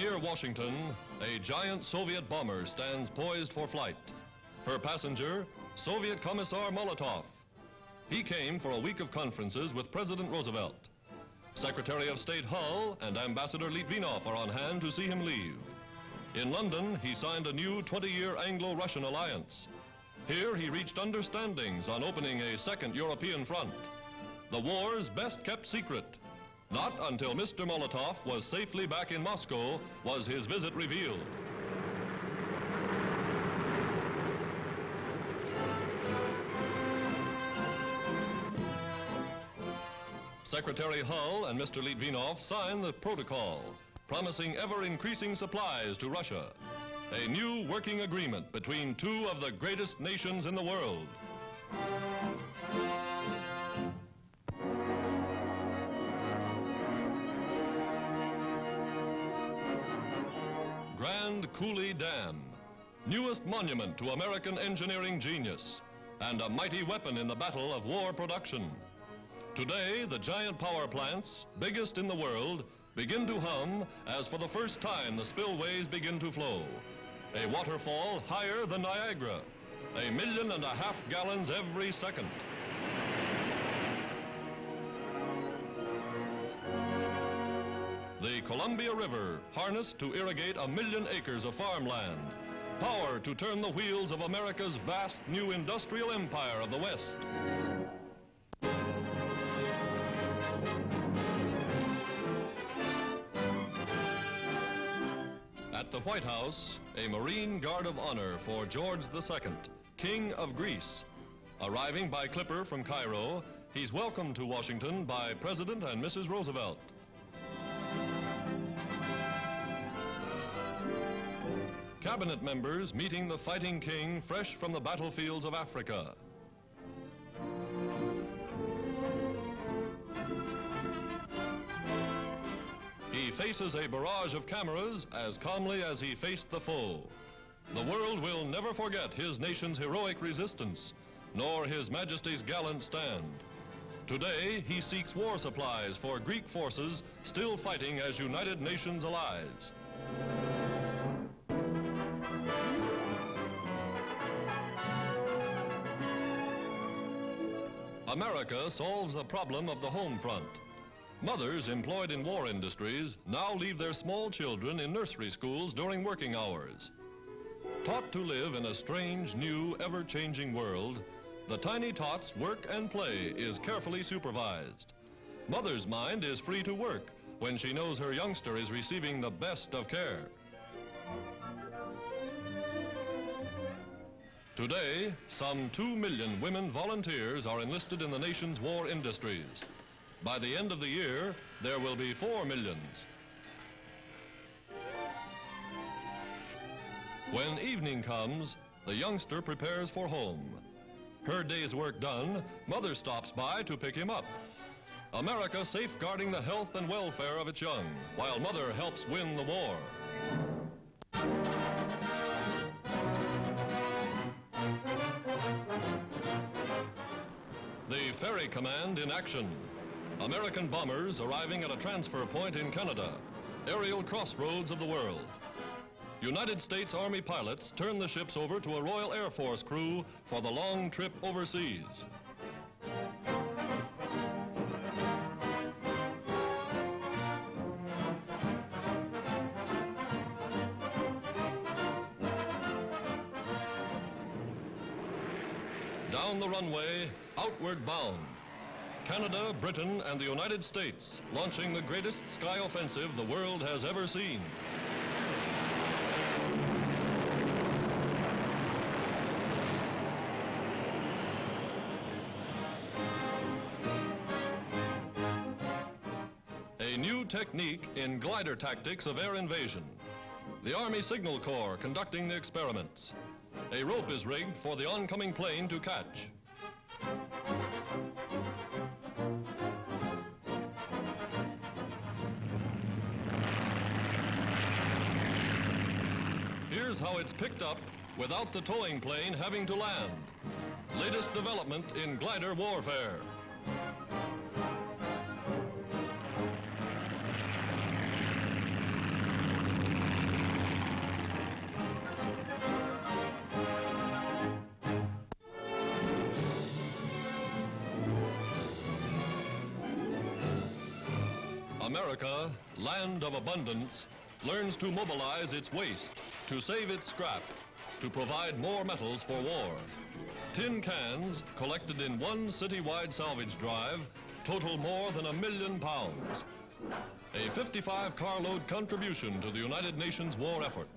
Near Washington, a giant Soviet bomber stands poised for flight. Her passenger, Soviet Commissar Molotov. He came for a week of conferences with President Roosevelt. Secretary of State Hull and Ambassador Litvinov are on hand to see him leave. In London, he signed a new 20-year Anglo-Russian alliance. Here, he reached understandings on opening a second European front. The war's best-kept secret. Not until Mr. Molotov was safely back in Moscow was his visit revealed. Secretary Hull and Mr. Litvinov signed the protocol, promising ever-increasing supplies to Russia. A new working agreement between two of the greatest nations in the world. Grand Coulee Dam, newest monument to American engineering genius, and a mighty weapon in the battle of war production. Today, the giant power plants, biggest in the world, begin to hum as for the first time the spillways begin to flow. A waterfall higher than Niagara, 1.5 million gallons every second. The Columbia River, harnessed to irrigate 1 million acres of farmland. Power to turn the wheels of America's vast new industrial empire of the West. At the White House, a Marine Guard of Honor for George II, King of Greece. Arriving by clipper from Cairo, he's welcomed to Washington by President and Mrs. Roosevelt. Cabinet members meeting the fighting king fresh from the battlefields of Africa. He faces a barrage of cameras as calmly as he faced the foe. The world will never forget his nation's heroic resistance, nor His Majesty's gallant stand. Today, he seeks war supplies for Greek forces still fighting as United Nations allies. America solves a problem of the home front. Mothers employed in war industries now leave their small children in nursery schools during working hours. Taught to live in a strange, new, ever-changing world, the tiny tots' work and play is carefully supervised. Mother's mind is free to work when she knows her youngster is receiving the best of care. Today, some 2 million women volunteers are enlisted in the nation's war industries. By the end of the year, there will be 4 million. When evening comes, the youngster prepares for home. Her day's work done, mother stops by to pick him up. America safeguarding the health and welfare of its young, while mother helps win the war. The Ferry Command in action. American bombers arriving at a transfer point in Canada, aerial crossroads of the world. United States Army pilots turn the ships over to a Royal Air Force crew for the long trip overseas. Down the runway, outward bound. Canada, Britain, and the United States launching the greatest sky offensive the world has ever seen. A new technique in glider tactics of air invasion. The Army Signal Corps conducting the experiments. A rope is rigged for the oncoming plane to catch. Here's how it's picked up without the towing plane having to land. Latest development in glider warfare. America, land of abundance, learns to mobilize its waste, to save its scrap, to provide more metals for war. Tin cans, collected in one citywide salvage drive, total more than 1 million pounds. A 55 carload contribution to the United Nations war effort.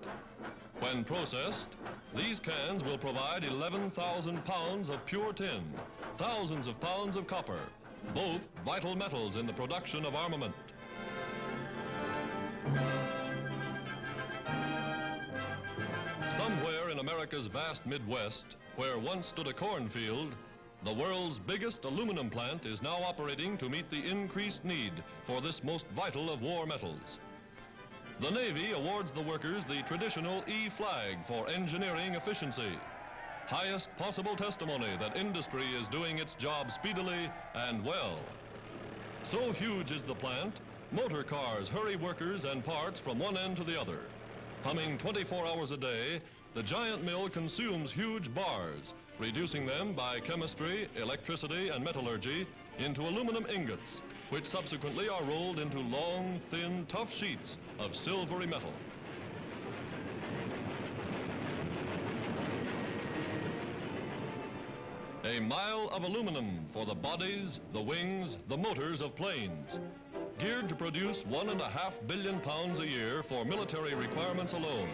When processed, these cans will provide 11,000 pounds of pure tin, thousands of pounds of copper, both vital metals in the production of armament. Somewhere in America's vast Midwest, where once stood a cornfield, the world's biggest aluminum plant is now operating to meet the increased need for this most vital of war metals. The Navy awards the workers the traditional E flag for engineering efficiency. Highest possible testimony that industry is doing its job speedily and well. So huge is the plant, motor cars hurry workers and parts from one end to the other. Humming 24 hours a day, the giant mill consumes huge bars, reducing them by chemistry, electricity, and metallurgy into aluminum ingots, which subsequently are rolled into long, thin, tough sheets of silvery metal. A mile of aluminum for the bodies, the wings, the motors of planes, geared to produce 1.5 billion pounds a year for military requirements alone.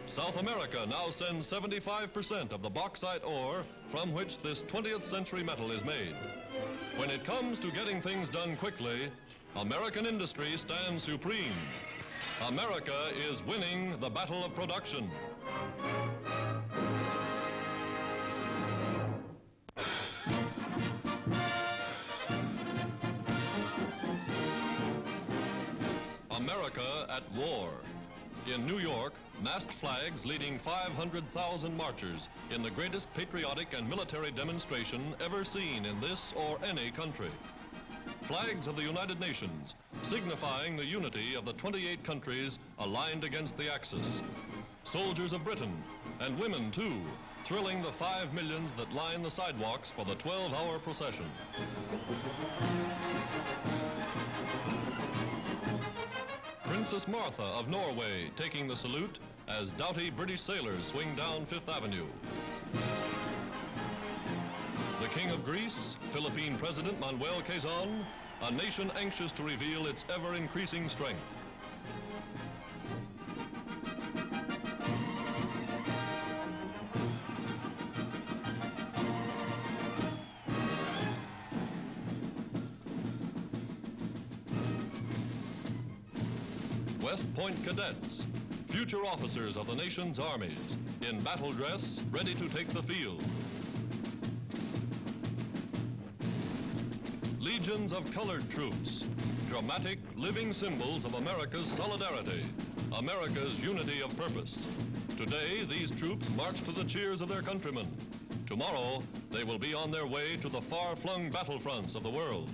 South America now sends 75% of the bauxite ore from which this 20th century metal is made. When it comes to getting things done quickly, American industry stands supreme. America is winning the battle of production. America at war. In New York, masked flags leading 500,000 marchers in the greatest patriotic and military demonstration ever seen in this or any country. Flags of the United Nations, signifying the unity of the 28 countries aligned against the Axis. Soldiers of Britain, and women too, thrilling the 5 millions that line the sidewalks for the 12-hour procession. Princess Martha of Norway taking the salute as doughty British sailors swing down Fifth Avenue. The King of Greece, Philippine President Manuel Quezon, a nation anxious to reveal its ever-increasing strength. West Point cadets, future officers of the nation's armies, in battle dress, ready to take the field. Legions of colored troops, dramatic, living symbols of America's solidarity, America's unity of purpose. Today, these troops march to the cheers of their countrymen. Tomorrow, they will be on their way to the far-flung battlefronts of the world.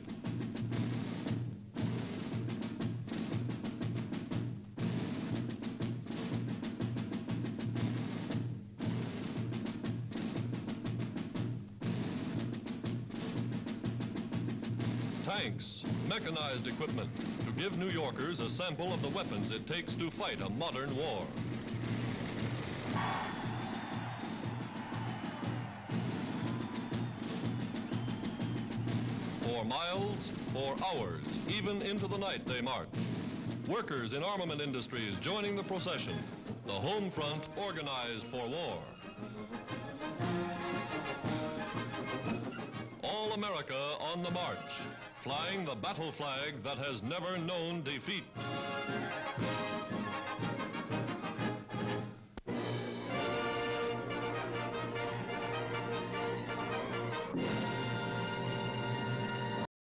Tanks, mechanized equipment, to give New Yorkers a sample of the weapons it takes to fight a modern war. For miles, for hours, even into the night they march. Workers in armament industries joining the procession, the home front organized for war. All America on the march, flying the battle flag that has never known defeat.